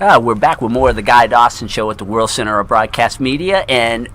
We're back with more of the Guy Dawson Show at the World Center of Broadcast Media, and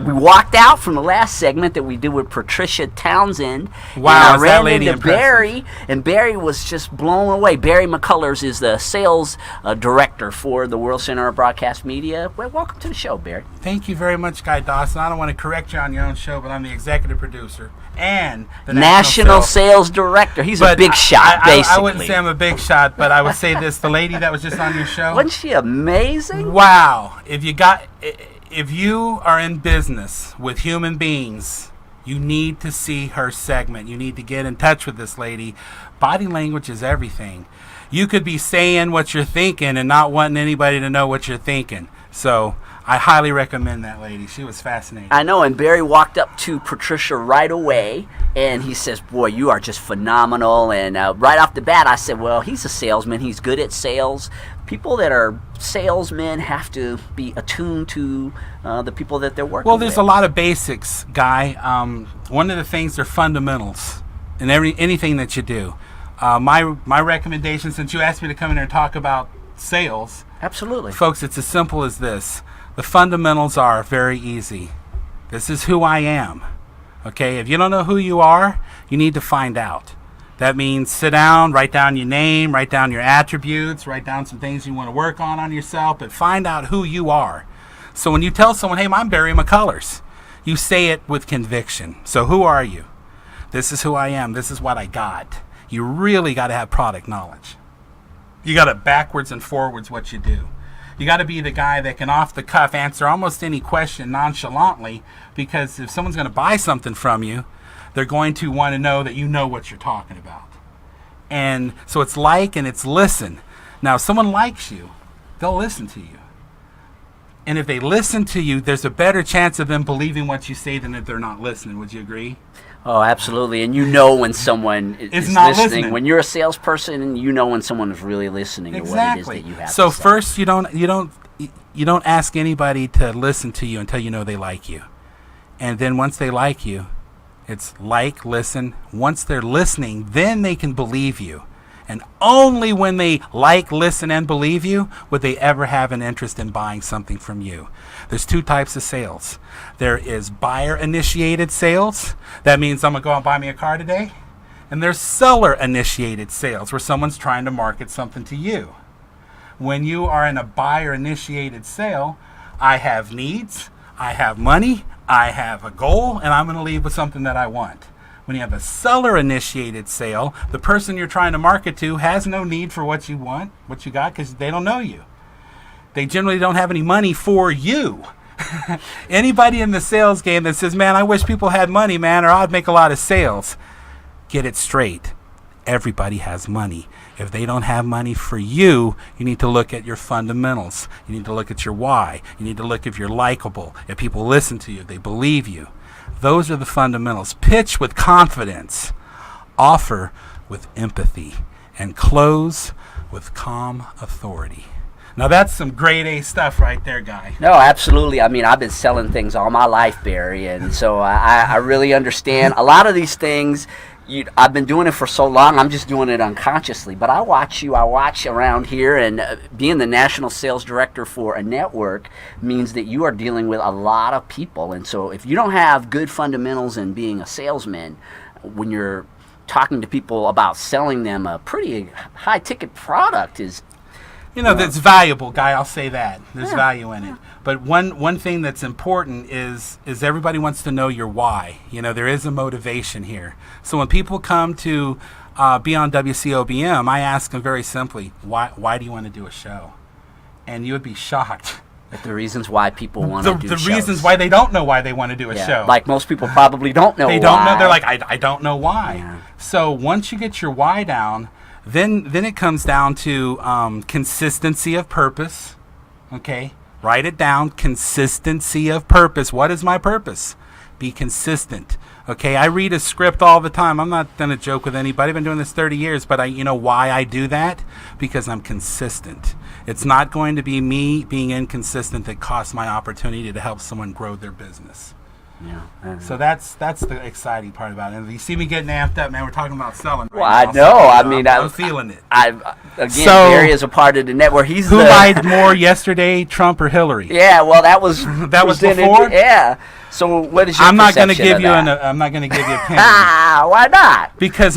we walked out from the last segment that we did with Patricia Townsend. Wow, and I ran that lady into Barry, and Barry was just blown away. Barry McCullers is the sales director for the World Center of Broadcast Media. Well, welcome to the show, Barry. Thank you very much, Guy Dawson. I don't want to correct you on your own show, but I'm the executive producer and the National Sales Director. He's a big shot, basically. I wouldn't say I'm a big shot, but I would say this. The lady that was just on your show. Wasn't she amazing? Wow. If you are in business with human beings, you need to see her segment. You need to get in touch with this lady. Body language is everything. You could be saying what you're thinking and not wanting anybody to know what you're thinking. So I highly recommend that lady. She was fascinating. I know, and Barry walked up to Patricia right away, and he says, boy, you are just phenomenal. And right off the bat, I said, well, he's a salesman. He's good at sales. People that are salesmen have to be attuned to the people that they're working with. Well, there's a lot of basics, Guy. One of the things are fundamentals in anything that you do. My recommendation, since you asked me to come in here and talk about sales. Absolutely. Folks, it's as simple as this. The fundamentals are very easy. This is who I am. Okay, if you don't know who you are, you need to find out. That means sit down, write down your name, write down your attributes, write down some things you want to work on yourself, but find out who you are. So when you tell someone, hey, I'm Barry McCullers, you say it with conviction. So who are you? This is who I am. This is what I got. You really got to have product knowledge. You got to backwards and forwards what you do. You got to be the guy that can off the cuff answer almost any question nonchalantly, because if someone's going to buy something from you, they're going to want to know that you know what you're talking about. And so it's like and it's listen. Now, if someone likes you, they'll listen to you. And if they listen to you, there's a better chance of them believing what you say than if they're not listening. Would you agree? Oh, absolutely. And you know when someone is not listening. When you're a salesperson, you know when someone is really listening to what it is that you have to say. So first, you don't ask anybody to listen to you until you know they like you. And then once they like you, it's like, listen. Once they're listening, then they can believe you. And only when they like, listen, and believe you would they ever have an interest in buying something from you. There's two types of sales. There is buyer-initiated sales. That means I'm going to go out and buy me a car today. And there's seller-initiated sales, where someone's trying to market something to you. When you are in a buyer-initiated sale, I have needs, I have money, I have a goal, and I'm going to leave with something that I want. When you have a seller-initiated sale, the person you're trying to market to has no need for what you want, what you got, because they don't know you. They generally don't have any money for you. Anybody in the sales game that says, man, I wish people had money, man, or I'd make a lot of sales. Get it straight. Everybody has money. If they don't have money for you, you need to look at your fundamentals. You need to look at your why. You need to look if you're likable, if people listen to you, if they believe you. Those are the fundamentals. Pitch with confidence, offer with empathy, and close with calm authority. Now that's some grade A stuff right there, Guy. No, absolutely. I mean, I've been selling things all my life, Barry, and so I really understand a lot of these things. I've been doing it for so long, I'm just doing it unconsciously. But I watch around here, and being the national sales director for a network means that you are dealing with a lot of people. And so if you don't have good fundamentals in being a salesman, when you're talking to people about selling them a pretty high-ticket product is... that's valuable, Guy. I'll say that. There's value in it. But one thing that's important is everybody wants to know your why. There is a motivation here. So when people come to be on WCOBM, I ask them very simply, why do you want to do a show? And you would be shocked. At the reasons why people want to do shows. The reasons why they don't know why they want to do a show. Like most people probably don't know why. They don't know. They're like, I don't know why. Yeah. So once you get your why down, then it comes down to consistency of purpose. Okay? Write it down. Consistency of purpose. What is my purpose? Be consistent. Okay? I read a script all the time. I'm not going to joke with anybody. I've been doing this 30 years, but why I do that? Because I'm consistent. It's not going to be me being inconsistent that costs my opportunity to help someone grow their business. Yeah. So that's the exciting part about it. And you see me getting amped up, man. We're talking about selling. Well, right I now, know. so, I mean, I'm feeling it. Again, So- Barry is a part of the network. He's Who the lied more yesterday, Trump or Hillary? Yeah, well, that was That was presented- before? Yeah. So what is your I'm not going to perception give of you that? I'm not going to give you an opinion. Ah, why not? Because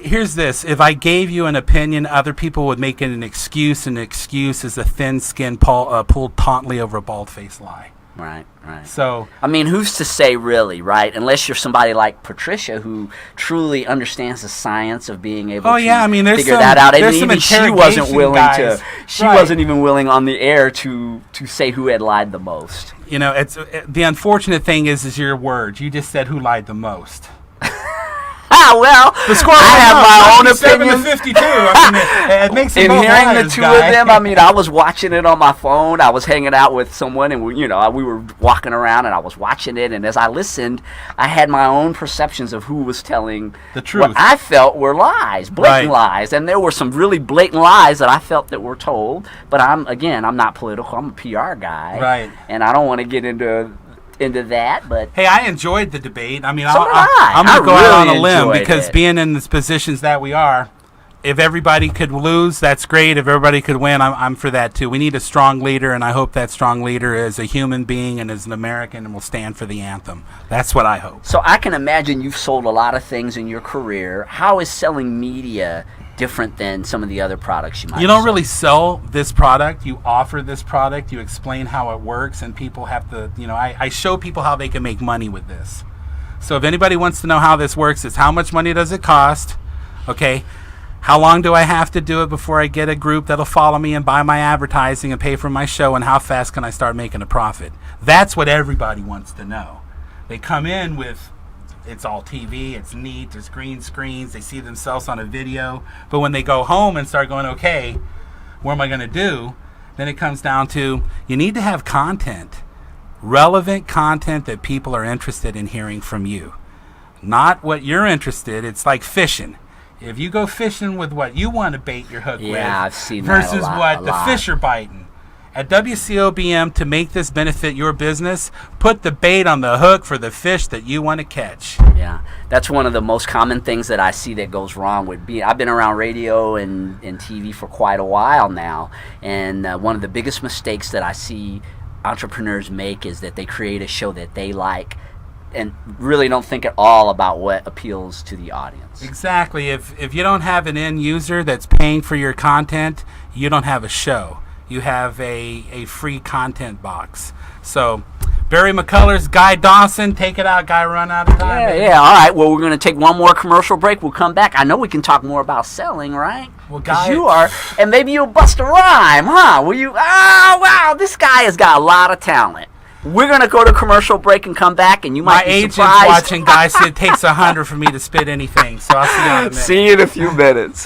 here's this: if I gave you an opinion, other people would make it an excuse. An excuse is a thin skin pulled tautly over a bald-faced lie. Right, right. So I mean, who's to say, really, right? Unless you're somebody like Patricia, who truly understands the science of being able to I mean, there's figure some, that out. And there's some even she wasn't interrogation willing guys. to. She Right. wasn't even willing on the air to say who had lied the most. You know, the unfortunate thing is your words. You just said who lied the most. Well, The score I have my own 97 to opinion. 52. I mean, it makes them In both hearing liars, the two guy. of them, I mean, I was watching it on my phone. I was hanging out with someone, and we were walking around, and I was watching it. And as I listened, I had my own perceptions of who was telling The truth. What I felt were lies, blatant lies, and there were some really blatant lies that I felt that were told. But I'm not political. I'm a PR guy, Right. And I don't want to get into that, but Hey, I enjoyed the debate. I mean, So did I. I'm going I to go out on really a limb enjoyed because it. being in the positions that we are, if everybody could lose, that's great. If everybody could win, I'm for that too. We need a strong leader, and I hope that strong leader is a human being and is an American and will stand for the anthem. That's what I hope. So I can imagine you've sold a lot of things in your career. How is selling media different than some of the other products you might You don't sell? really sell this product. You offer this product. You explain how it works, and people have to, I show people how they can make money with this. So if anybody wants to know how this works, it's how much money does it cost? Okay. How long do I have to do it before I get a group that'll follow me and buy my advertising and pay for my show? And how fast can I start making a profit? That's what everybody wants to know. They come in with, it's all TV, it's neat, there's green screens, they see themselves on a video. But when they go home and start going, okay, what am I going to do? Then it comes down to, you need to have content, relevant content that people are interested in hearing from you. Not what you're interested. It's like fishing. If you go fishing with what you want to bait your hook with, I've seen that versus a lot, what a the lot. fish are biting. At WCOBM, to make this benefit your business, put the bait on the hook for the fish that you want to catch. Yeah, that's one of the most common things that I see that goes wrong with being. I've been around radio and TV for quite a while now, and one of the biggest mistakes that I see entrepreneurs make is that they create a show that they like and really don't think at all about what appeals to the audience. Exactly. If you don't have an end user that's paying for your content, you don't have a show. You have a free content box. So, Barry McCullers, Guy Dawson, take it out, Guy. Run out of time. Yeah. All right. Well, we're going to take one more commercial break. We'll come back. I know we can talk more about selling, right? Well, 'Cause Guy, you are, and maybe you'll bust a rhyme, huh? Will you? Oh, wow! This guy has got a lot of talent. We're going to go to commercial break and come back, and you my might be agent's surprised. watching. Guy said it takes 100 for me to spit anything. So I'll see you in a minute. See you in a few minutes.